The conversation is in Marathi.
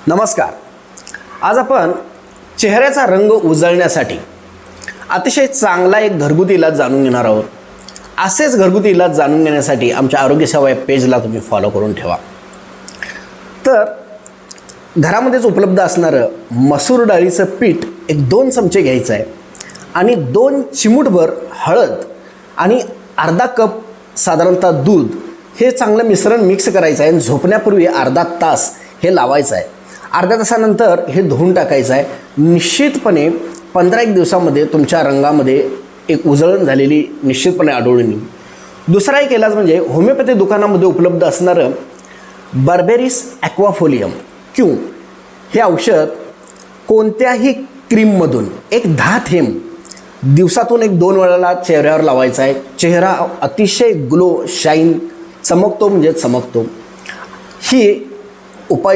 नमस्कार. आज आपण चेहऱ्याचा रंग उजळण्यासाठी अतिशय चांगला एक घरगुती इलाज जाणून घेणार आहोत. असेच घरगुती इलाज जाणून घेण्यासाठी आमच्या आरोग्य सेवा या पेजला तुम्ही फॉलो करून ठेवा. तर घरामध्येच उपलब्ध असणारं मसूर डाळीचं पीठ एक 2 चमचे घ्यायचं आहे आणि 2 चिमूटभर हळद आणि अर्धा कप साधारणतः दूध हे चांगलं मिश्रण मिक्स करायचं आहे आणि झोपण्यापूर्वी अर्धा तास हे लावायचं आहे. अर्ध्या तासानंतर हे धुवून टाकायचं आहे. निश्चितपणे 15-1 दिवसामध्ये तुमच्या रंगामध्ये एक उजळण झालेली निश्चितपणे आढळून येईल. दुसरा एक इलाज म्हणजे होमिओपॅथी दुकानामध्ये उपलब्ध असणारं बर्बेरिस ॲक्वाफोलियम क्यू हे औषध कोणत्याही क्रीममधून एक 10 थेंब दिवसातून 1-2 वेळेला चेहऱ्यावर लावायचा आहे. चेहरा अतिशय ग्लो शाईन चमकतो म्हणजे चमकतो. ही उपाय